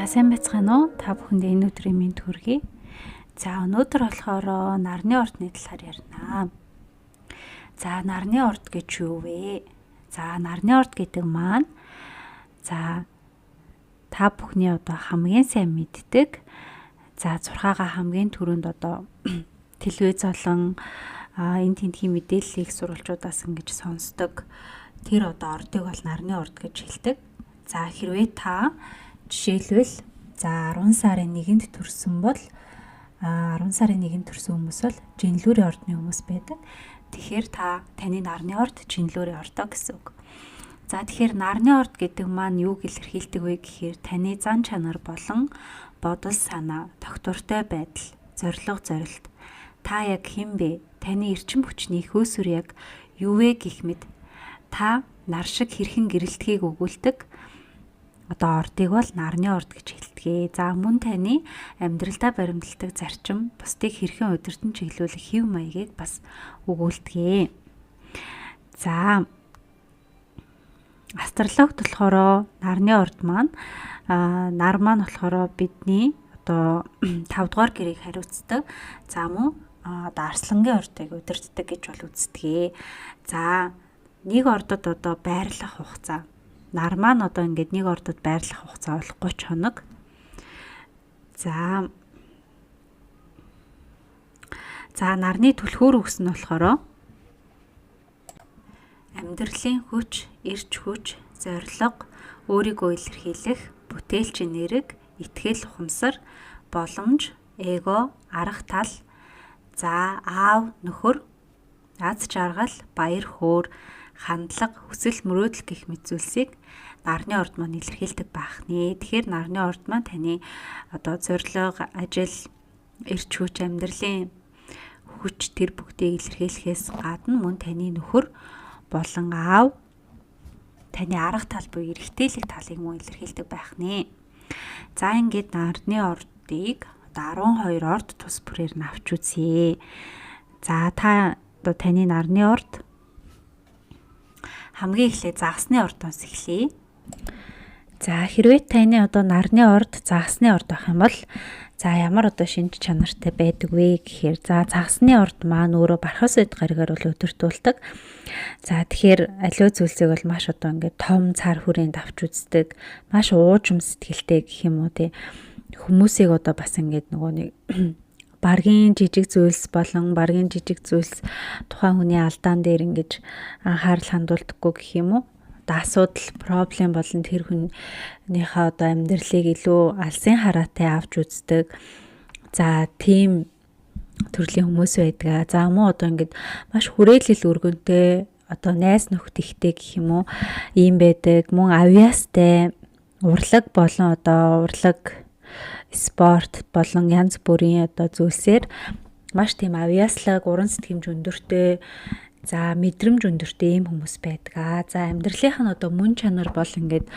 сайн байцгаана уу? Та бүхэнд энэ өдрийн мэнд хүргэе. За өнөөдөр болохоор нарны ордны талаар ярина. За нарны орд гэж юу вэ? За нарны орд гэдэг маань та бүхний хамгийн сайн мэддэг. За зурхаага хамгийн түрүүнд телевиз болон энэ тентхийн мэдээллийг сурвалжуудаас ингэж сонсдог. Тэр ордыг бол нарны орд гэж хэлдэг. За хэрвээ та жишээлбэл 10 сарын 1-нд төрсөн бол 10 сарын 1-нд төрсөн хүмүүс бол жинлүүрийн ордны хүмүүс байдаг. Тэгэхээр таны нарны орд жинлүүрийн ордоо гэсэн үг. За тэгэхээр нарны орд гэдэг маань юуг илэрхийлдэг вэ гэхээр таны зан чанар болон бодол санаа, тогтвортой байдал, зориг зорилт. Та яг хэн бэ? Таны эрчим хүчний хөөсөр яг юу вэ гэх мэт та нар шиг хэрхэн гэрэлтгийг өгүүлдэг ордыг бол нарны орд гэж хэлдэг. За мөн таны амьдралдаа баримталдаг зарчим, бусдыг хэрхэн удирдан чиглүүлэх хэв маягийг бас өгүүлдэг. За астрологт болохоор нарны орд маань нар маань болохоор бидний 5 дугаар гэрээг хариуцдаг. За мөн арслангийн ордыг удирддаг гэж бол үздэг. За нэг ордод байрлах хугацаа. Нар маань ингээд нэг ордод байрлах хугацаа бол 30 хоног. За нарны түлхүүр үгс нь болохоор амьдралын хүч, эрч хүч, зориг, өөрийгөө илэрхийлэх, бүтээлч нэрэг, итгэл, ухамсар, боломж, эго, арга тал, за аав, нөхөр, аз жаргал, баяр хөөр, хандлага, хүсэл мөрөөдөл гэх мэт зүйлсийг нарны орд маань илэрхийлдэг байх нэ. Тэгэхээр нарны орд маань таны зориг, ажил, эрч хүч, амьдралын хүч тэр бүгдийг илэрхийлэхээс гадна мөн таны нөхөр болон аав, таны арга тал буюу эрэгтэйлэг талыг мөн илэрхийлдэг байх нэ. За ингээд нарны ордыг 12 орд тус бүрээр нь авч үзье. За таны нарны орд хамгийн эхлээд загасны ордоос эхлэе. За хэрвээ таны нарны орд загасны орд байх юм бол ямар шинж чанартай байдаг вэ гэхээр загасны орд маань өөрөө бархас уд гаригаар бол өдөртүүлдэг. За тэгэхээр аливаа зүйлсийг бол маш ингээд том цар хүрээнд авч үздэг. Маш уужим сэтгэлтэй гэх юм уу тий. Хүмүүсийг бас ингээд баргийн жижиг зүйлс болон баргийн жижиг зүйлс тухайн хүний алдаан дээр ингэж анхаарал хандуулдаггүй гэх юм уу? Асуудал, проблем болон тэр хүнийхээ амьдралыг илүү алсын хараатай авч үздэг. За тийм төрлийн хүмүүс байдаг. За мөн ингээд маш хүрээлэл өргөнтэй найз нөхд ихтэй гэх юм уу? Ийм байдаг. Мөн авьяастай, урлаг болон урлаг спорт болон янз бүрийн зүйлсээр маш тийм авьяаслаг, уран сэтгэмж өндөртэй, за мэдрэмж өндөртэй ийм хүмүүс байдаг. За амьдралынх нь мөн чанар бол ингээд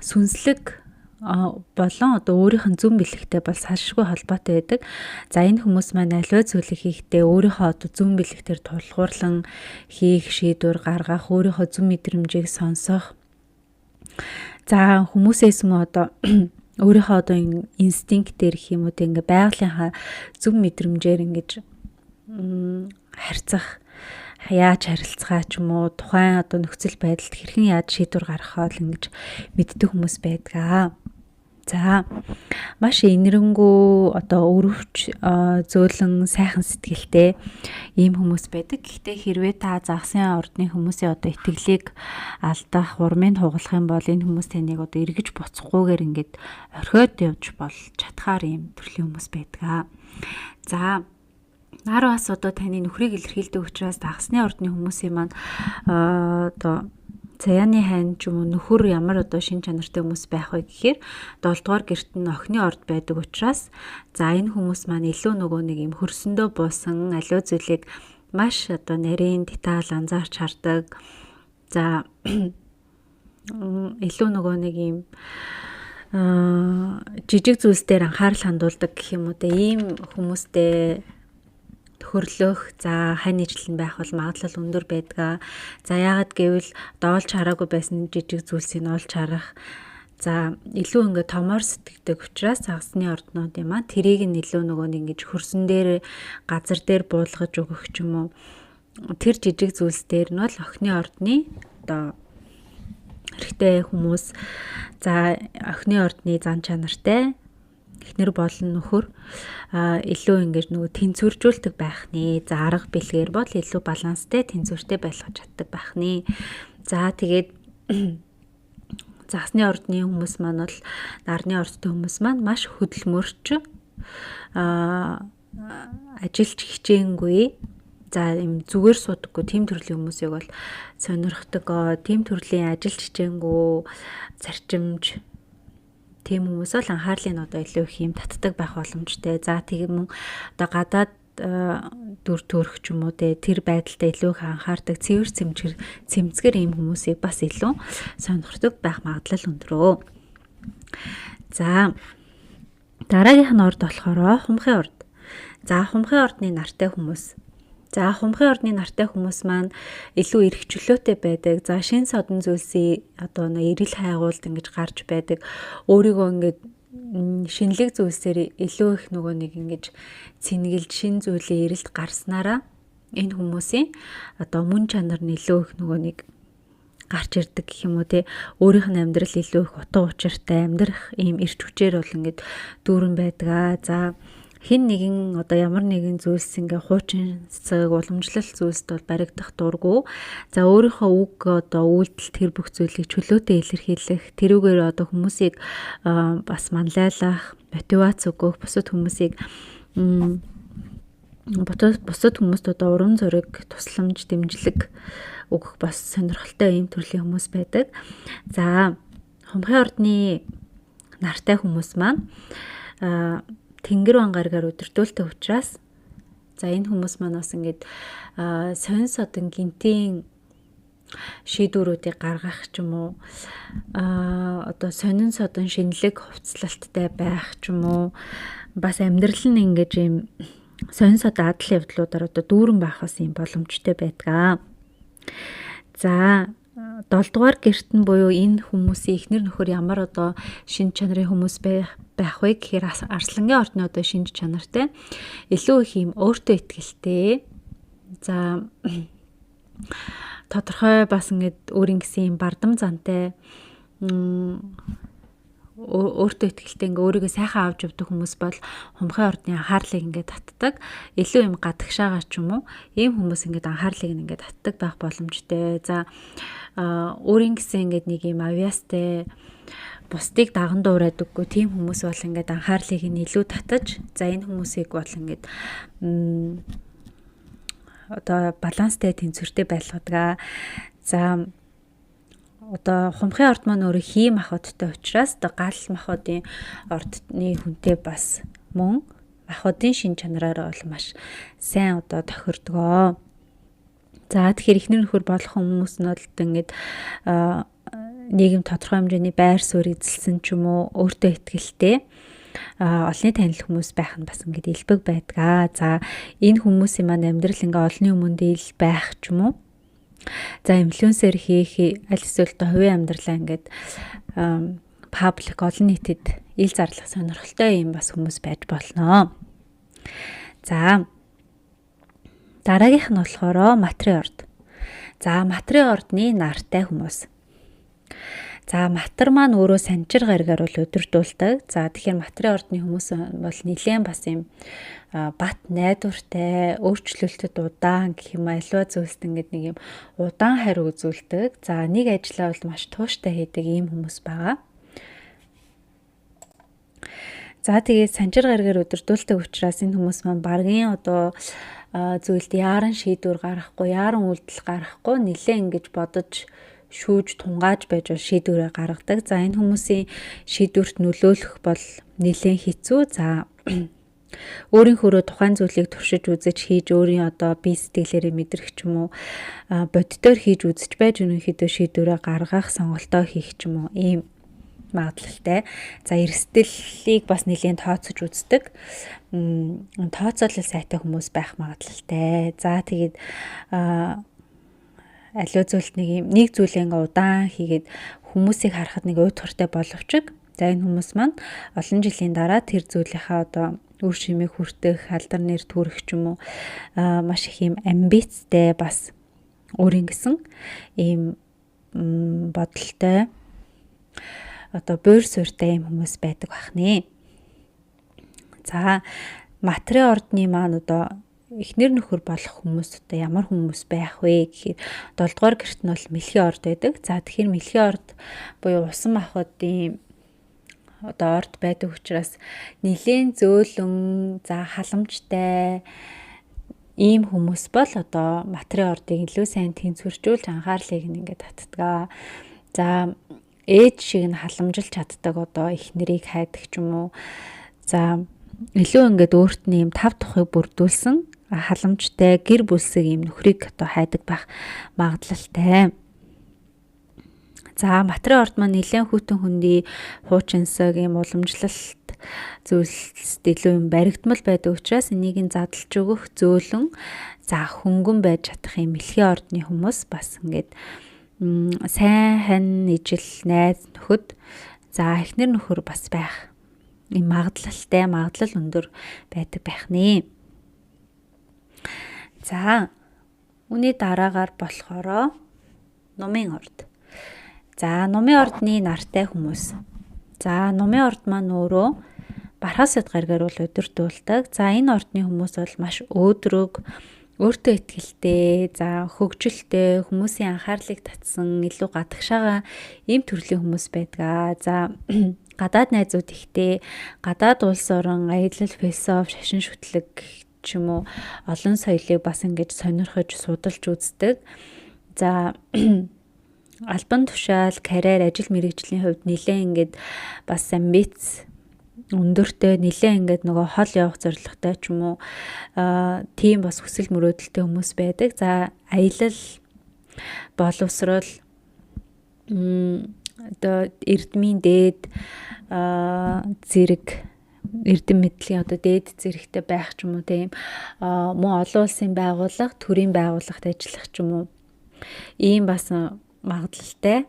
сүнслэг болон өөрийнх нь зүн бэлэгтэй бол салшгүй холбоотой байдаг. За энэ хүмүүс маань аливаа зүйлийг хийхдээ өөрийнхөө зүн бэлэгтэр тулгуурлан хийх, шийдвэр гаргах, өөрийнхөө зүн мэдрэмжийг сонсох. За хүмүүсээс мөн өөрийнхөө инстинктээр гэх юм уу ингээ байгалийнхаа зүв мэдрэмжээр ингэж харьцах, яаж харилцгаа ч юм уу тухайн нөхцөл байдалд хэрхэн яаж шийдвэр гаргахаа л ингэж мэддэг хүмүүс байдаг. За маш инэрэнгүү өрөвч зөөлөн сайхан сэтгэлтэй ийм хүмүүс байдаг. Гэхдээ хэрвээ та загсын ордны хүмүүсийн итгэлийг алдах, урмыг хугалах юм бол энэ хүмүүс таныг эргэж буцахгүйгээр ингээд орхиод явж бол чадхаар ийм төрлийн хүмүүс байдаг. За нар бас таны нөхрийг илэрхийлдэг учраас загсны ордны хүмүүсийн маань Цаяаны хайн ч юм уу нөхөр ямар шин чанартай хүмүүс байх вэ гэхээр 7 дугаар гэрт нь охины орд байдаг учраас энэ хүмүүс маань илүү ийм хөрсөндөө буусан аливаа зүйлийг маш нарийн деталь анзаарч хардаг. За илүү ийм жижиг зүйлс дээр анхаарал хандуулдаг гэх юм уу ийм хүмүүстэй төрлөх хань ижил нь байх бол магадлал өндөр байдаг. За яагаад гэвэл олж хараагүй байсан жижиг зүйлсийг олж харах. За илүү ингээд томор сэтгэдэг учраас загасны орднуудын маань тэрийг нь илүү нөгөө нэг ингэж хөрсөн дээр газар дээр буулгаж өгөх ч юм уу. Тэр жижиг зүйлс дээр нь бол охины ордны одоо хэрэгтэй хүмүүс за охины ордны зан чанартай эхнэр болон нөхөр илүү ингэж нөгөө тэнцвэржүүлдэг байх нэ. За арга бэлгээр бол илүү баланстай тэнцвэртэй байлгаж чаддаг байх нэ. За тэгээд загасны ордны хүмүүс маань бол нарны ордтой хүмүүс маань маш хөдөлмөрч ажилч хичээнгүй. За юм зүгээр суудаггүй тийм төрлийн хүмүүсийг бол сонирхдаг. Тийм төрлийн ажилч хичээнгүй зарчимж тийм хүмүүс бол анхаарлын одоо илүү их юм татдаг байх боломжтой. За тийм одоо гадаад дүр төрх ч юм уу тэр байдалтай илүү их анхаардаг цэмцгэр ийм хүмүүсийг бас илүү сонирхдаг байх магадлал өндөрөө. За дараагийнх нь орд болохоор хумхын орд. За хумхын ордны нартай хүмүүс. За хумхын ордны нартай хүмүүс маань илүү эрх чөлөөтэй байдаг. За шин содон зүйлсийн одоо эрэл хайгуулд ингэж гарч байдаг. Өөрийгөө ингэж шинэлэг зүйлсээр илүү их нөгөө нэг ингэж цэнгэлж шин зүйлийн эрэлт гарснараа энэ хүмүүсийн одоо мөн чанар нь илүү их нөгөө нэг гарч ирдэг гэх юм уу те. Өөрийнх нь амьдрал илүү их утга учиртай амьдрах ийм эрч хүчээр бол ингэж дүүрэн байдаг. За хин нэгэн одоо ямар нэгэн зүйлс ингээ хуучин цэцэг уламжлалт зүйлсд бол баригдах дурггүй. За өөрийнхөө үг одоо үйлдэл тэр бүх зүйлийг чөлөөтэй илэрхийлэх, тэрүүгээр одоо хүмүүсийг бас манлайлах, мотивац өгөх, бусад хүмүүсийг бусад хүмүүст одоо урам зориг, тусламж, дэмжлэг өгөх бас сонирхолтой ийм төрлийн хүмүүс байдаг. За хумхын ордны нартай хүмүүс маань тэнгэр бангаргаар өдөртөөлтэй учраас за энэ хүмүүс маань бас ингээд сонин содон гинтийн шийдвэрүүдийг гаргах ч юм уу одоо сонин содон шинэлэг хувцлалттай байх ч юм уу бас амьдрал нь ингээд юм сонин содон адал явдлуудаар одоо дүүрэн байх бас юм боломжтой байдаг. За 7 дугаар гэрт нь буюу энэ хүмүүсийн эхнэр нөхөр ямар одоо шинж чанарын хүмүүс байх вэ гэхээр арслангийн ордны одоо шинж чанартай илүү их юм өөртөө итгэлтэй. За тодорхой бас ингээд өөрийн гэсэн юм бардам зантай өөртөө итгэлтэй ингээ өөрийгөө сайхан авч явдаг хүмүүс бол хумхын ордны анхаарлыг ингээ татдаг. Илүү юм гадагшаага ч юм уу ийм хүмүүс ингээ анхаарлыг ингээ татдаг байх боломжтой. За өөрийн гэсэн ингээ нэг юм авьяастай бусдыг даган дуурайдаггүй тийм хүмүүс бол ингээ анхаарлыг нь илүү татаж за энэ хүмүүсийг бол ингээ одоо баланстай тэнцвэртэй байлгадаг. За одоо хумхын орд маань өөрөө хий махбодтой учраас одоо гал махбодын ордны хүнтэй бас мөн махбодын шин чанараараа бол маш сайн одоо тохирдгоо. За тэгэхээр эхнэр нөхөр болох хүмүүс нь бол ингээд нийгэм тодорхой хэмжээний байр суурь эзэлсэн ч юм уу өөртөө итгэлтэй олонний танил хүмүүс байх нь бас ингээд элбэг байдаг. За энэ хүмүүсийн маань амьдрал ингээ олонний өмнө дээл байх ч юм уу. За инфлюенсер хийх аль эсвэл та хувийн амьдралаа ингээд паблик олон нийтэд ил зарлах сонирхолтой юм бас хүмүүс байж болно. За дараагийнх нь болохоор матрийн орд. За матрийн ордны нартай хүмүүс. За матар маань өөрөө санчир гаргаар бол өдөрдүүлдэг. За тэгэхээр матрийн ордны хүмүүс бол нэлээд бас юм бат найдвартай, өөрчлөлтөд удаан гэх юм аливаа зүйлст ингээд нэг юм удаан хариу үзүүлдэг. За нэг ажлаа бол маш тууштай хийдэг ийм хүмүүс байгаа. За тэгээд санчир гаргаар өдөрдүүлдэг учраас энэ хүмүүс маань баргийн одоо зүйлд яаран шийдвэр гаргахгүй, яаран үйлдэл гаргахгүй нэлээд ингэж бодож шүүж тунгааж байж бол шийдвэрээ гаргадаг. За энэ хүмүүсийн шийдвэрт нөлөөлөх бол нэлээд хэцүү. За өөрийн хөрөө тухайн зүйлийг туршиж үзэж хийж өөрийн одоо бие сэтгэлээрээ мэдрэх ч юм уу боддоор хийж үзэж байж өнөөхдөө шийдвэрээ гаргах сонголтоо хийх ч юм уу ийм магадлалтай. За эрсдэлийг бас нэлээд тооцож үздэг. Тооцоолол сайтай хүмүүс байх магадлалтай. За тэгээд аливаа зүйлт нэг зүйлээ ингээ удаан хийгээд хүмүүсийг харахад нэг уйтгартай боловч за энэ хүмүүс маань олон жилийн дараа тэр зүйлийнхаа одоо үр шимийг хүртэх, алдар нэр төрөх ч юм уу маш их юм амбицтай бас өөрийн гэсэн ийм бодолтой одоо буур суурьтай юм хүмүүс байдаг бахнэ. За материйн ордны маань одоо эхнэр нөхөр болох хүмүүс одоо ямар хүмүүс байх вэ гэхээр 7 дугаар гэрт нь бол мэлхийн орд байдаг. За тэгэхээр мэлхийн орд буюу усан махбодын одоо орд байдаг учраас нэлээд зөөлөн, за халамжтай ийм хүмүүс бол одоо материйн ордыг илүү сайн тэнцвэржүүлж анхаарлыг ингээд татдаг. За ээж шиг нь халамжилж чаддаг одоо эхнэрийг хайдаг ч юм уу. За илүү ингээд өөрт нь юм тав тухыг бүрдүүлсэн халамжтай гэр бүлсэг юм нөхрийг одоо хайдаг байх магадлалтай. За материйн орд маань нэлээд хүйтэн хөндөй хуучинсаг юм уламжлалт зүйлсд илүү юм баригдмал байдаг учраас энийг нь задлж өгөх зөөлөн за хөнгөн байж чадах юм мэлхийн ордны хүмүүс бас ингээд сайн хань ижил найз нөхөд за эхнэр нөхөр бас байх ийм магадлал өндөр байдаг байх нэ. За үүний дараагаар болохоро номын орд. За номын ордны нартай хүмүүс. За номын орд маань өөрөө бархаас гаргаар бол удирдуулдаг. За энэ ордны хүмүүс бол маш өөдрөг, өөртөө итгэлтэй, за хөгжилтэй, хүмүүсийн анхаарлыг татсан, илүү гадагшаага ийм төрлийн хүмүүс байдаг. За гадаад найзууд ихтэй, гадаад улс орон, аялал, философи, шашин шүтлэг ч юм уу олон соёлыг бас ингэж сонирхож, судалж үздэг. За албан тушаал, карьер, ажил мэргэжлийн хувьд нэлээд ингээд бас амбиц өндөртэй нэлээд ингээд нөгөө хол явах зорилготой ч юм уу тийм бас хүсэл мөрөөдөлтэй хүмүүс байдаг. За аялал, боловсрол одоо эрдмийн дээд зэрэг эрдэм мэдлийн одоо дээд зэрэгтэй байх ч юм уу тийм мөн олон улсын байгууллага, төрийн байгууллагт ажиллах ч юм уу ийм бас магадлалтай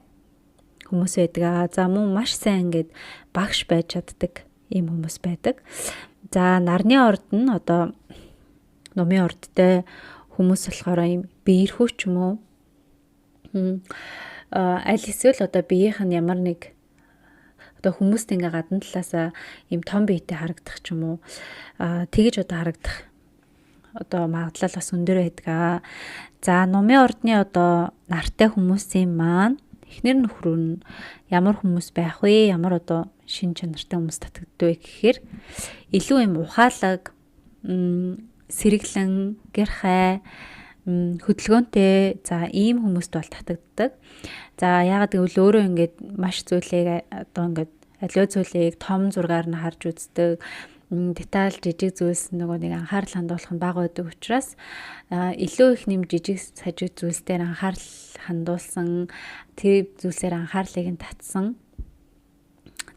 хүмүүс байдаг. За мөн маш сайн ингээд багш байж чаддаг ийм хүмүүс байдаг. За нарны орд нь одоо номын ордтой хүмүүс болохоор ийм биерхүү ч юм уу аль эсвэл одоо биеийнх нь ямар нэг одоо хүмүүст ингээ гадна талаасаа ийм том биетэй харагдах ч юм уу тэгэж одоо харагдах одоо магадлал бас өндөр байдаг. За номын ордны одоо нартай хүмүүсийн маань эхнэр нөхөр нь ямар хүмүүс байх вэ? Ямар одоо шин чанартай хүмүүс татагддаг вэ гэхээр илүү юм ухаалаг, сэргэлэн, гэр хай, хөдөлгөөнтэй за ийм хүмүүст бол татагддаг. За яагаад гэвэл өөрөө ингээд маш зүйлийг одоо ингээд аливаа зүйлийг том зургаар нь харж үздэг. Деталь жижиг зүйлс нөгөө нэг анхаарал хандуулах нь бага байдаг учраас илүү их нэм жижиг сажиг зүйлс дээр анхаарал хандуулсан тэр зүйлсээр анхаарлыг нь татсан.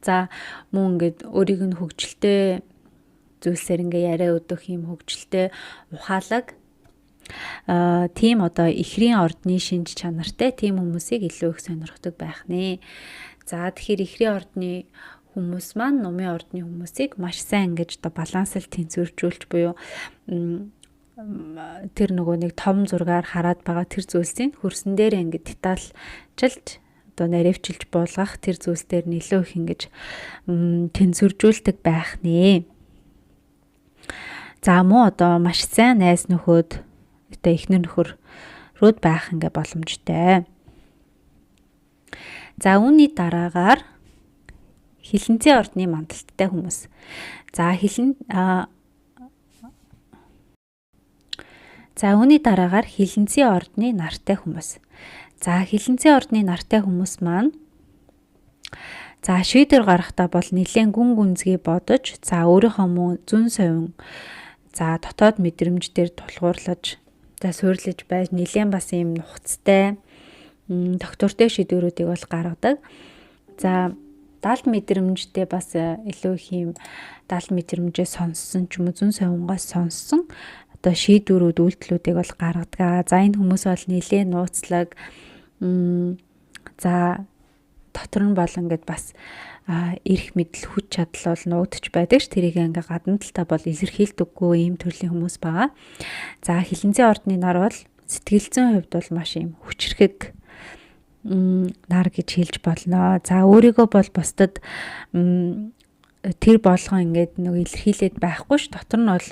За мөн ингээд өөрийг нь хөгжилтэй зүйлсээр ингээ яриа өгөх юм хөгжилтэй ухаалаг тийм одоо ихрийн ордны шинж чанартай тийм хүмүүсийг илүү их сонирхдаг байх нэ. За тэгэхээр ихрийн ордны хүмүүс маань номын ордны хүмүүсийг маш сайн ингэж одоо балансл тэнцвэржүүлж буюу тэр нөгөө нэг том зургаар хараад байгаа тэр зүйлсийн хөрсөн дээр ингэ детальчилж одоо наривчилж буулгах тэр зүйлс дээр нөлөө их ингэж тэнцвэржүүлдэг байх нэ. За мөн одоо маш сайн найз нөхөд одоо эхнэр нөхөр рүүд байх ингээ боломжтой. За үүний дараагаар хилэнцэн ордны мандалттай хүмүүс. За үүний дараагаар хилэнцэн ордны нартай хүмүүс. За хилэнцэн ордны нартай хүмүүс маань за шийдвэр гаргахдаа бол нэлээд гүн гүнзгий бодож, за өөрийнхөө мөн зүн совин, за дотоод мэдрэмж дээр тулгуурлаж, за суйрлаж байж нэлээд бас юм нухацтай, доктортой шийдвэрүүдийг бол гаргадаг. За даалт мэдрэмжтэй бас илүү их юм даалт мэдрэмжээ сонссон ч юм уу зүн совингоос сонссон одоо шийдвэрүүд үйлдэлүүдийг бол гаргадаг. За энэ хүмүүс бол нэлээд нууцлаг за дотор нь бол ингээд бас эрх мэдэл хүч чадал бол нуугдчих байдаг ш. Тэрийг ингээ гадна талтай бол илэрхийлдэггүй ийм төрлийн хүмүүс байгаа. За хилэнцэн ордны нар бол сэтгэл зүйн хувьд бол маш юм хүчрхэг нар гэж хэлж болно. За өөрийгөө бол бусдад тэр болгон ингээд нэг илэрхийлээд байхгүй ш. Дотор нь бол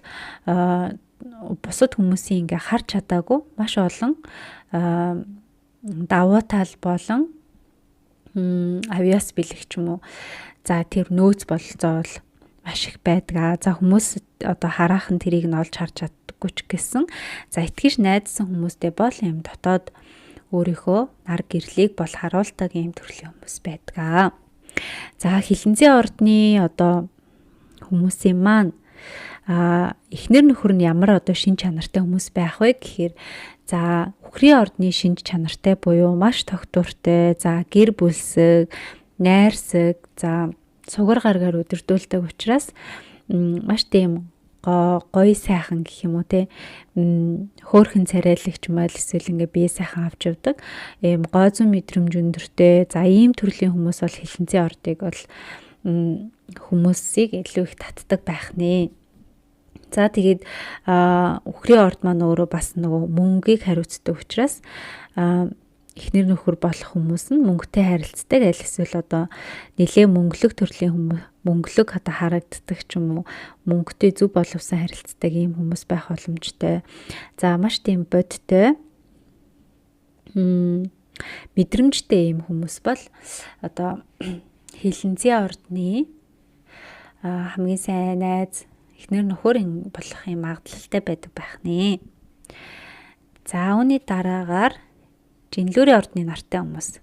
бусад хүмүүсийн ингээ харж чадаагүй маш олон давуу тал болон авиас бэлэг ч юм уу. За тэр нөөц бололцоо бол маш их байдаг. За хүмүүс одоо хараахан тэрийг нь олж харж чаддаггүй ч гэсэн. За итгэж найдсан хүмүүстэй бол юм дотоод өөрийнхөө нар гэрлийг бол харуулдаг юм төрлийн хүмүүс байдаг. За хилэнцэн ордны одоо хүмүүсийн маань эхнэр нөхөр нь ямар одоо шин чанартай хүмүүс байх вэ гэхээр за үхрийн ордны шинж чанартай буюу маш тогтвортой, за гэр бүлсэг, найрсаг, за сугар гаргаар өдөрдүүлдэг учраас маш тийм гоё сайхан гэх юм уу те хөөхөн царайлагч мэл эсвэл ингээ бие сайхан авч явдаг ийм гой зүүн мэдрэмж өндөртэй. За ийм төрлийн хүмүүс бол хилэнцэн ордыг бол хүмүүсийг илүү их татдаг байх нэ. За тэгээд үхрийн орд маань өөрөө бас нөгөө мөнгийг хариуцдаг учраас эхнэр нөхөр болох хүмүүс нь мөнгөтэй харилцдаг. Аль эсвэл одоо нэлээ мөнгөлөг төрлийн хүмүүс, мөнгөлөг одоо харагддаг ч юм уу, мөнгөтэй зөв боловсон харилцдаг ийм хүмүүс байх боломжтой. За маш тийм бодтой мэдрэмжтэй ийм хүмүүс бол одоо хилэнцэн ордны хамгийн сайн найз эхнэр нөхөр болох юм магадлалтай байдаг байх нэ. За үүний дараагаар жинлүүрийн ордны нартай хүмүүс.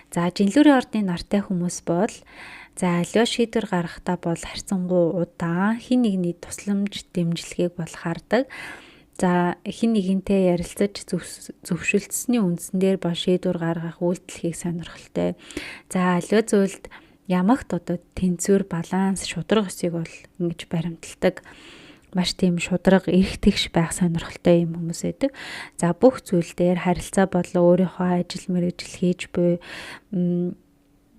За жинлүүрийн ордны нартай хүмүүс бол за аливаа шийдвэр гаргахдаа бол харьцангуй удаан хин нэгний тусламж дэмжлэгийг бол хардаг. За хин нэгэнтэй ярилцаж зөвшөлдсөний үндсэн дээр бол шийдвэр гаргах үйлдэлхийг сонирхолтой. За аливаа зүйлд ямагт одоо тэнцвэр, баланс, шударга өсийг бол ингэж баримталдаг. Маш тийм шударга, эрх тэгш байх сонирхолтой юм хүмүүс байдаг. За бүх зүйл дээр харилцаа болон өөрийнхөө ажил мэргэжил хийж буй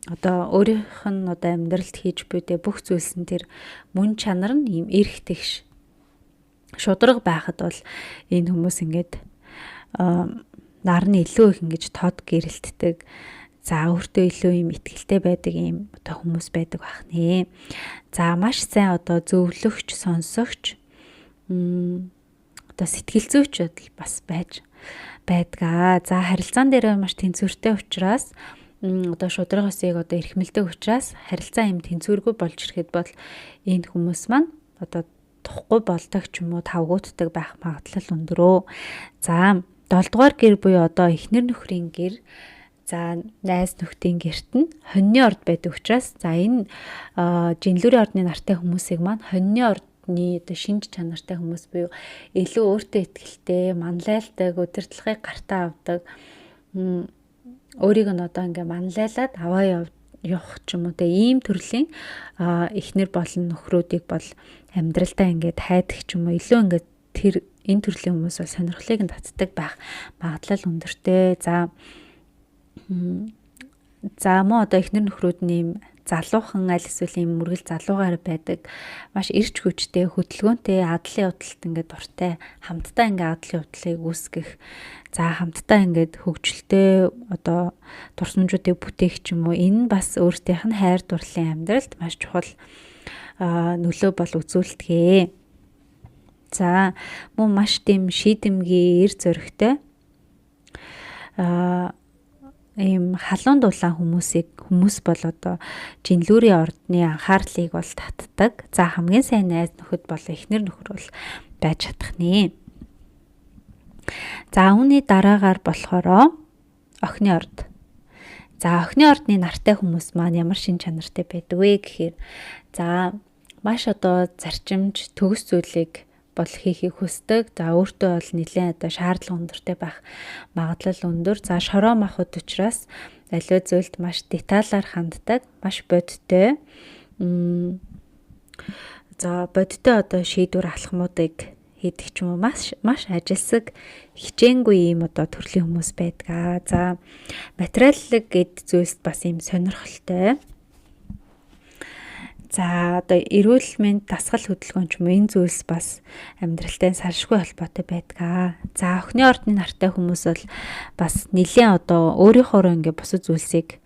одоо өөрийнх нь одоо амьдралд хийж буй бүх зүйлс нь тэр мөн чанар нь ийм эрх тэгш шударга байхад бол энэ хүмүүс ингээд нар нь илүү их ингэж тод гэрэлтдэг. За өөртөө илүү юм итгэлтэй байдаг юм одоо хүмүүс байдаг байх нэ. За маш сайн одоо зөвлөгч, сонсогч одоо сэтгэл зүйч бас байж байдгаа. За харилцаан дээр маш тэнцвэртэй учраас одоо шударга өсийг одоо эрхмэлдэг учраас харилцаа юм тэнцвэргүй болж ирэхэд бол энэ хүмүүс маань одоо тухгүй болдог ч юм уу тавгуутдаг байх магадлал өндөрөө. За 7 дугаар гэр буюу одоо эхнэр нөхрийн гэр. За найз нөхдийн гэрт нь хоньны орд байдаг учраас за энэ жинлүүрийн ордны нартай хүмүүсийг маань хоньны ордны одоо шинж чанартай хүмүүс буюу илүү өөртөө итгэлтэй, манлайлдаг, удирдлагыг гартаа авдаг. Өөрийг нь одоо ингээ манлайлаад аваа явах ч юм уу те ийм төрлийн эхнэр болон нөхрүүдийг бол амьдралдаа ингээд хайдаг ч юм уу илүү ингээд тэр энэ төрлийн хүмүүс бол сонирхлыг нь татдаг байх магадлал өндөртэй. За мөн одоо эхнэр нөхрүүд нэм залуухан аль эсвэл юм мөргөл залуугаар байдаг. Маш эрч хүчтэй, хөдөлгөөнтэй, адлын явдалт ингээд дуртай, хамтдаа ингээд адлын явдлыг үүсгэх. За хамтдаа ингээд хөгжилтэй одоо дурсамжуудыг бүтээх ч юм уу. Энэ бас өөртөөх нь хайр дурлалын амьдралд маш чухал нөлөө бол үзүүлдэг. За мөн маш тийм шийдэмгий, эр зөрөгтэй ийм халуун дулаан хүмүүс бол одоо жинлүүрийн ордны анхаарлыг бол татдаг. За хамгийн сайн найз нөхөд бол эхнэр нөхөр бол байж чадах нэ. За үүний дараагаар болохоро охины орд. За охины ордны нартай хүмүүс маань ямар шин чанартай байдаг вэ гэхээр за маш одоо зарчимж төгс зүйлийг бол хийхийг хүсдэг. За өөртөө бол нэлээд одоо шаардлага өндөртэй байх магадлал өндөр. За шороо махуд учраас аливаа зүйлд маш деталаар ханддаг, маш бодтой. За бодтой одоо шийдвэр алхмуудыг гэдэг ч юм уу маш ажилсаг хичээнгүй ийм одоо төрлийн хүмүүс байдаг. За материаллык гэд зүйлс бас ийм сонирхолтой. За одоо эрүүл мэнд дасгал хөдөлгөөн ч юм уу энэ зүйлс бас амьдралтай салшгүй холбоотой байдаг. За охины ордны нартай хүмүүс бол бас нэлийн одоо өөрийнхөө ингээ бусад зүйлсийг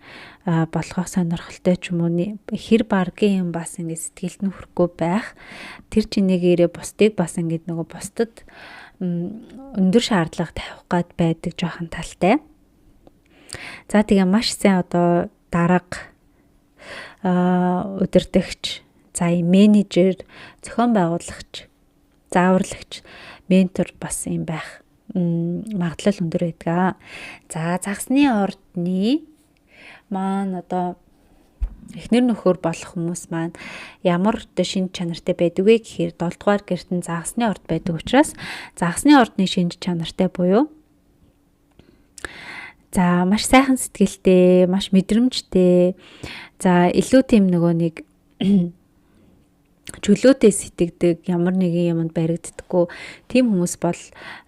болгох сонирхолтой ч юм уу хэр баргийн юм бас ингээ сэтгэлд нь хүрэхгүй байх. Тэр чинээгээр бусдыг бас ингээ нөгөө бусдад өндөр шаардлага тавих гад байдаг жоохон талтай. За тэгээ маш сайн одоо дарга удирдагч, за менежер, зохион байгуулагч, зааварлагч, ментор бас юм байх магадлал өндөр байдаг. За загсны ордны маань одоо эхнэр нөхөр болох хүмүүс маань ямар одоо шинж чанартай байдаг вэ гэхээр 7 дугаар гэрт нь загсны орд байдаг учраас загсны ордны шинж чанартай буюу за маш сайхан сэтгэлтэй, маш мэдрэмжтэй, за илүү тийм нөгөө нэг чөлөөтэй сэтгэдэг, ямар нэгэн юмд баригддаггүй тийм хүмүүс бол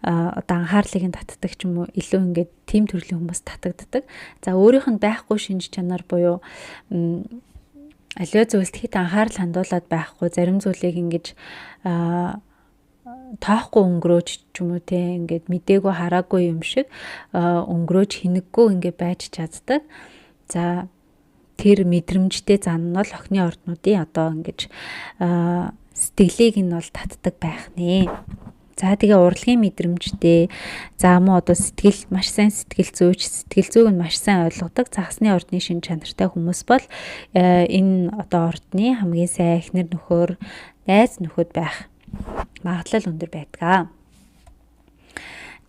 одоо анхаарлыг нь татдаг ч юм уу илүү ингээд тийм төрлийн хүмүүс татагддаг. За өөрийнх нь байхгүй шинж чанар буюу аливаа зүйлд хит анхаарал хандуулад байхгүй зарим зүйлийг ингэж тоохгүй өнгөрөөж ч юм уу те ингээд мдээгүй хараагүй юм шиг өнгөрөөж хинэггүй ингээд байж чаддаг. За тэр мэдрэмжтэй зан нь бол охины орднуудын одоо ингэж сэтгэлийг нь бол татдаг байх нэ. За тэгээ урлагийн мэдрэмжтэй за мөн одоо сэтгэл маш сайн сэтгэл зүйг нь маш сайн ойлгодог загсны ордны шин чанартай хүмүүс бол энэ одоо ордны хамгийн сайн эхнэр нөхөр, найз нөхөд байх магадлал өндөр байдаг.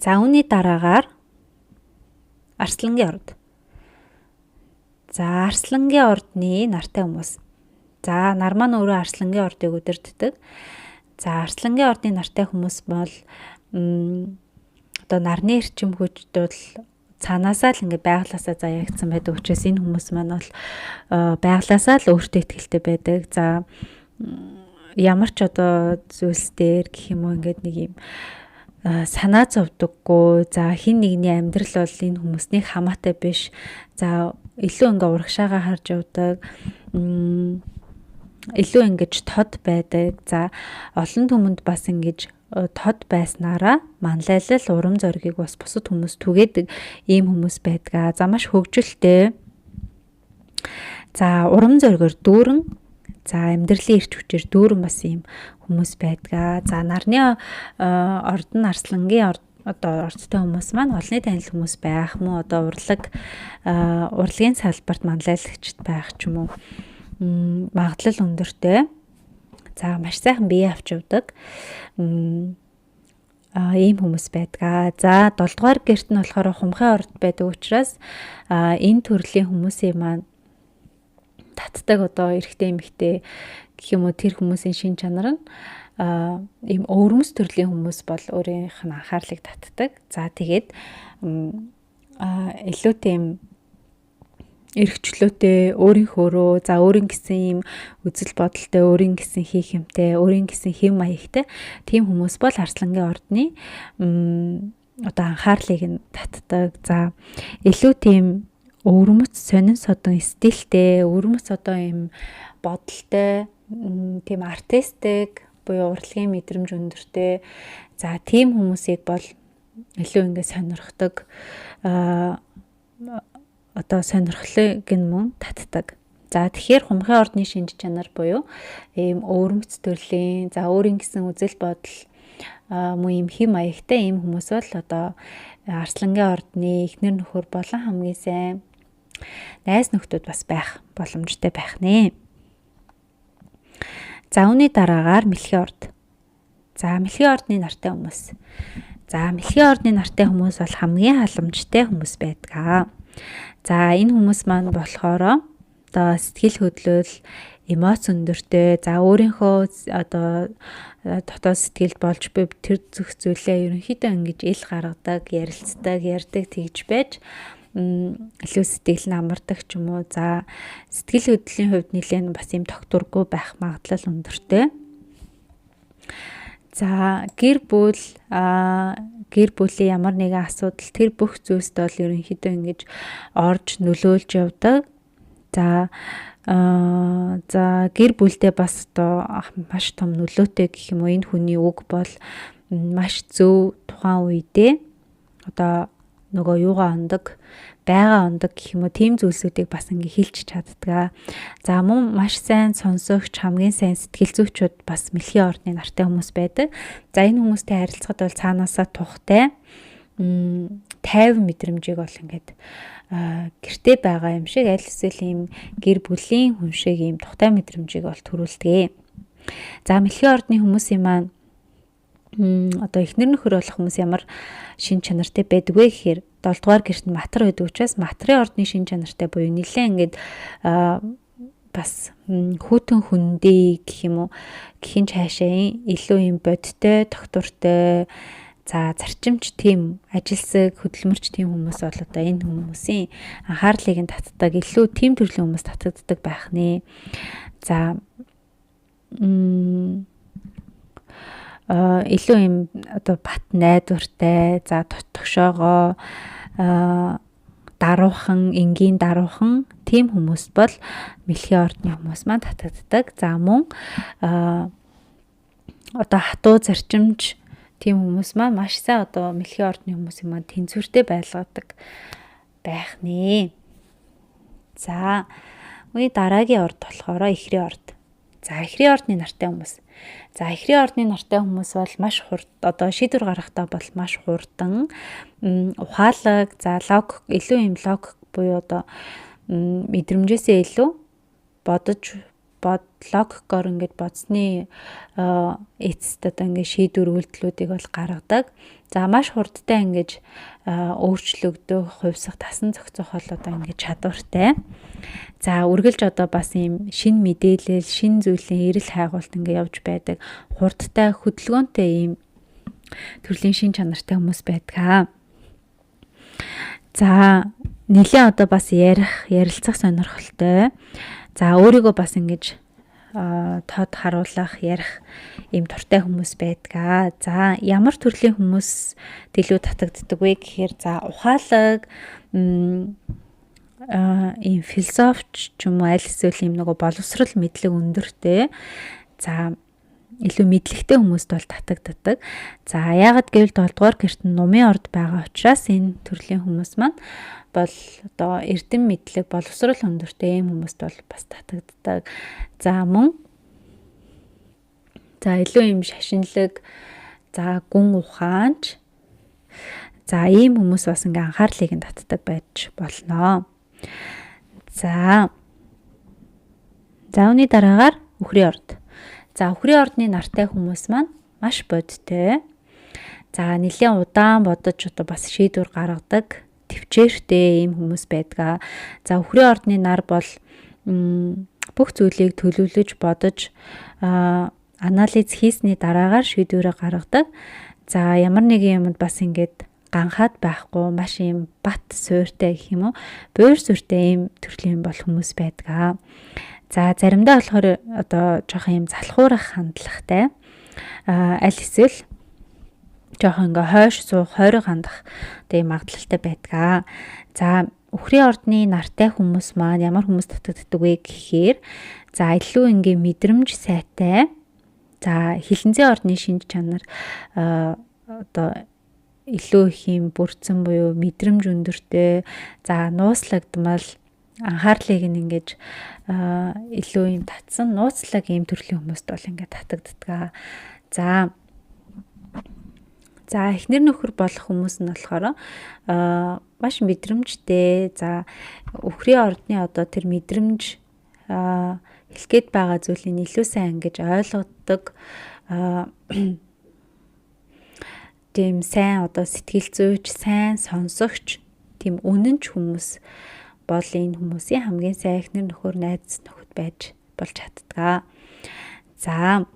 За үүний дараагаар Арслангийн орд. За Арслангийн ордны нартай хүмүүс. За нар маань өөрөө Арслангийн ордыг удирддаг. За Арслангийн ордны нартай хүмүүс бол одоо нарны эрчим хүчд бол цаанаасаа л ингээ байглаасаа заяагдсан байдаг учраас энэ хүмүүс маань бол байглаасаа л өөртөө ихтэй байдаг. За ямар ч одоо зүйлс дээр гэх юм уу ингээд нэг юм санаа зовдөггүй. За хин нэгний амьдрал бол энэ хүмүүсний хамаатай биш. За илүү ингээ урагшаага харж явдаг. Илүү ингэж тод байдаг. За олон түмэнд бас ингэж тод байснараа манлайлал урам зоригийг бас бусад хүмүүс түгээдэг ийм хүмүүс байдаг. За маш хөвгөлтэй. За урам зоригоор дүүрэн за амьдралын эрч хүчээр дүүрэн бас ийм хүмүүс байдаг. За нарны ордон Арслангийн одоо ордтой хүмүүс маань олонний танил хүмүүс байх мөн одоо урлагийн салбарт манлайлагчд байх ч юм уу магадлал өндөртэй. За маш сайхан бие авч явдаг ийм хүмүүс байдаг. За 7 дугаар гэрт нь болохоор хумхын орд байдаг учраас энэ төрлийн хүмүүсийн маань татдаг одоо эрэгтэй эмэгтэй гэх юм уу тэр хүмүүсийн шин чанар нь ийм өвөрмөс төрлийн хүмүүс бол өөрийнх нь анхаарлыг татдаг. За тэгээд илүү тийм эрхчлөөтэй өөрийнхөөрөө за өөрийн гэсэн ийм үзэл бодолтой, өөрийн гэсэн хийх юмтай, өөрийн гэсэн хэм маягтай тийм хүмүүс бол Арслангийн ордны одоо анхаарлыг нь татдаг. За илүү тийм өвөрмөц сонин содон стилтэй, өвөрмөц одоо ийм бодолтой, тийм артистик буюу урлагийн мэдрэмж өндөртэй. За тийм хүмүүсийг бол илүү ингэ сонирхдаг. Одоо сонирхлыг нь мөн татдаг. За тэгэхээр хумхын ордны шинж чанар буюу ийм өвөрмөц төрлийн, за өөрийн гэсэн үзэл бодол мөн ийм хэм маягтай ийм хүмүүс бол одоо Арслангийн ордны эхнэр нөхөр болон хамгийн сайн найз нөхдөд бас байх боломжтой байх нэ. За үүний дараагаар Мэлхийн орд. За Мэлхийн ордны нартай хүмүүс. За Мэлхийн ордны нартай хүмүүс бол хамгийн халамжтай хүмүүс байдаг. За энэ хүмүүс маань болохоор одоо сэтгэл хөдлөл, эмоц өндөртэй, за өөрийнхөө одоо дотоод сэтгэлд болж буй тэр зүг зүйлээ ерөнхийдөө ингэж ил гаргадаг, ярилцдаг, ярьдаг тэгж байж илүү сэтгэл нь амардаг ч юм уу. За сэтгэл хөдлөлийн хувьд нэлээд бас юм тогтворгүй байх магадлал өндөртэй. За гэр бүлийн ямар нэгэн асуудал тэр бүх зүйлсд бол ерөнхийдөө ингэж орж нөлөөлж явдаг. За гэр бүлдээ бас одоо маш том нөлөөтэй гэх юм уу, энэ хүний үг бол маш зөв тухайн үедээ одоо нөгөө юугаа ондог, байгаа ондог гэх юм уу, тийм зүйлсүүдийг бас ингээ хэлж чаддаг. За мөн маш сайн сонсогч, хамгийн сайн сэтгэл зүйчүүд бас мэлхийн ордны нартай хүмүүс байдаг. За энэ хүмүүстэй харилцахад бол цаанаасаа тухтай 50 мэдрэмжийг бол ингээд гэртээ байгаа юм шиг, аль эсвэл ийм гэр бүлийн хүн шиг ийм тухтай мэдрэмжийг бол төрүүлдэг. За мэлхийн ордны хүмүүсийн маань одоо эхнэр нөхөр болох хүмүүс ямар шин чанартай байдаг вэ гэхээр 7 дугаар гэрт нь матар байдаг учраас матрын ордны шин чанартай буюу нэлээд ингээд бас хүүтэн хүндий гэх юм уу, гэхин цаашаа илүү юм бодтой, доктортой, за зарчимч тийм ажилсаг, хөдөлмөрч тийм хүмүүс бол одоо энэ хүмүүсийн анхаарлыг нь татдаг, илүү тийм төрлийн хүмүүс татагддаг байх нэ. За илүү юм одоо бат найдвартай, за тогшоогоо даруухан, энгийн даруухан тийм хүмүүс бол мэлхийн ордны хүмүүс маань татагддаг. За мөн одоо хатуу зарчимч тийм хүмүүс маань маш сайн одоо мэлхийн ордны хүмүүсийн маань тэнцвэртэй байлгадаг байх нэ. За дараагийн орд болохоор эхрийн орд. За эхрийн ордны нартай хүмүүс. За эхрийн ордны нартай хүмүүс бол маш одоо шийдвэр гаргахдаа бол маш хурдан, ухаалаг, за илүү юм логик буюу одоо мэдрэмжээсээ илүү логикоор ингээд бодсны эцэст одоо ингээд шийдвэр үйлдэлүүдийг бол гаргадаг. За маш хурдтай ингээд өөрчлөгдөх, хувьсах, тасан зохицох бол одоо ингээд чадвартай. За үргэлж одоо бас ийм шин мэдээлэл, шин зүйлийн эрэл хайгуулт ингээд явж байдаг. Хурдтай, хөдөлгөөнтэй ийм төрлийн шин чанартай хүмүүс байдаг. За нэлээ одоо бас ярилцах сонирхолтой. За өөрийгөө бас ингэж тод харуулах, ярих ийм дуртай хүмүүс байдаг. За ямар төрлийн хүмүүс илүү татагддаг вэ гэхээр за ухаалаг, ийм философч ч юм уу, аль эсвэл ийм нөгөө боловсрал мэдлэг өндөртэй, за илүү мэдлэгтэй хүмүүст бол татагддаг. За яагаад гэвэл 7 дугаар гэрт нь нумын орд байгаа учраас энэ төрлийн хүмүүс маань бол одоо эрдэм мэдлэг, боловсрал өндөртэй ийм хүмүүст бол бас татагддаг. За мөн за илүү ийм шашинлаг, за гүн ухаанч, за ийм хүмүүс бас ингээ анхаарлыг нь татдаг байж болно. За үүний дараагаар үхрийн орд. За үхрийн ордны нартай хүмүүс маань маш бодтой. За нэлээд удаан бодож одоо бас шийдвэр гаргадаг, төвчээртэй ийм хүмүүс байдаг. За үхрийн ордны нар бол бүх зүйлийг төлөвлөж бодож анализ хийсний дараагаар шийдвэрээ гаргадаг. За ямар нэгэн юмд бас ингээд ганхаад байхгүй, маш юм бат суйртай гэх юм уу, буур суйртай ийм төрлийн бол хүмүүс байдаг. За заримдаа болохоор одоо жоохон юм залхуурах хандлагатай, аль эсвэл жоохон ингээ хойш суух, хойрог хандах тийм магадлалтай байдаг. За үхрийн ордны нартай хүмүүс маань ямар хүмүүс татагддаг вэ гэхээр за илүү ингээ мэдрэмж сайтай, за хилэнцэн ордны шинж чанар одоо илүү их юм бүрдсэн буюу мэдрэмж өндөртэй, за нууцлагдмал, анхаарлыг нь ингэж илүү юм татсан нууцлаг ийм төрлийн хүмүүст бол ингээд татагддаг. За эхнэр нөхөр болох хүмүүс нь болохоор маш мэдрэмжтэй, за үхрийн ордны одоо тэр мэдрэмж хэлгээд байгаа зүйлийг илүү сайн ингэж ойлгодог, тийм сайн одоо сэтгэл зүйч, сайн сонсогч, тийм үнэнч хүмүүс бол энэ хүмүүсийн хамгийн сайн эхнэр нөхөр, найз нөхөд байж болж чаддаг. За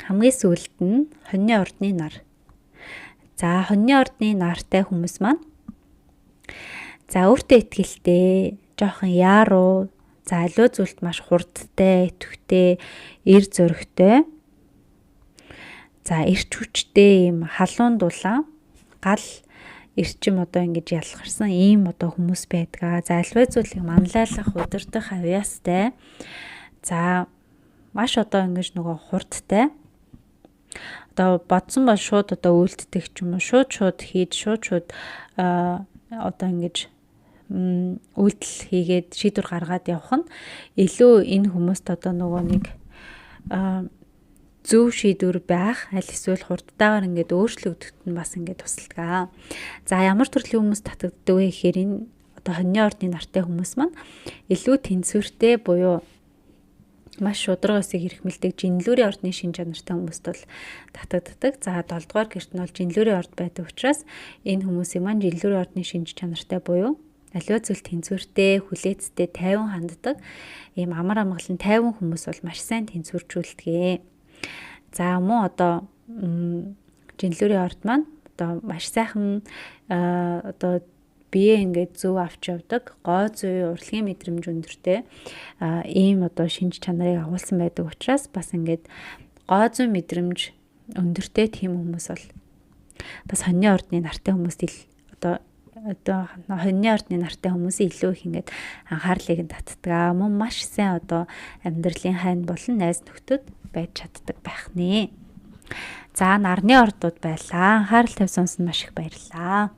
хамгийн сүүлд нь хоньны ордны нар. За хоньны ордны нартай хүмүүс маань за өөртөө итгэлтэй, жоохон яаруу, за аливаа зүйлд маш хурдтай, идэвхтэй, эр зөрөгтэй. За эрч хүчтэй юм халуун дулаан гал эрчим одоо ингэж ялгарсан ийм одоо хүмүүс байдгаа. За альва зүйлийг манлайлах, удирдах авьяастай. За маш одоо ингэж нөгөө хурдтай. Одоо бодсон бол шууд одоо үйлддэг ч юм уу, шууд хийж шууд одоо ингэж үйлдэл хийгээд шийдвэр гаргаад явах нь илүү энэ хүмүүст одоо нөгөө нэг зөв шийдвэр байх, аль эсвэл хурдтайгаар ингээд өөрчлөгдөхөд нь бас ингээд тусалдаг. За ямар төрлийн хүмүүс татагддаг вэ гэхээр энэ одоо хоньны ордны нартай хүмүүс маань илүү тэнцвэртэй буюу маш шудраг өсийг хэрхмэлдэг жинлүүрийн ордны шин чанартай хүмүүст бол татагддаг. За 7 дугаар гэрт нь бол жинлүүрийн орд байдаг учраас энэ хүмүүсийн маань жинлүүрийн ордны шин чанартай буюу аливаа зүйл тэнцвэртэй, хүлээцтэй, тайван ханддаг ийм амар амгалан тайван хүмүүс бол маш сайн тэнцвэржүүлдэг. За мөн одоо жинлүүрийн орд маань одоо маш сайхан одоо бие ингээд зөв авч явдаг, гой зүй урлагийн мэдрэмж өндөртэй ийм одоо шинж чанарыг агуулсан байдаг учраас бас ингээд гой зүй мэдрэмж өндөртэй тийм хүмүүс бол бас хоньны ордны нартай хүмүүст одоо хоньны ордны нартай хүмүүсийн илүү их ингээд анхаарлыг нь татдаг. Мөн маш сайн одоо амьдралын хань болон найз нөхдөд байж чаддаг байх нэ. За нарны ордууд байлаа. Анхаарал тавьсан маш их баярлалаа.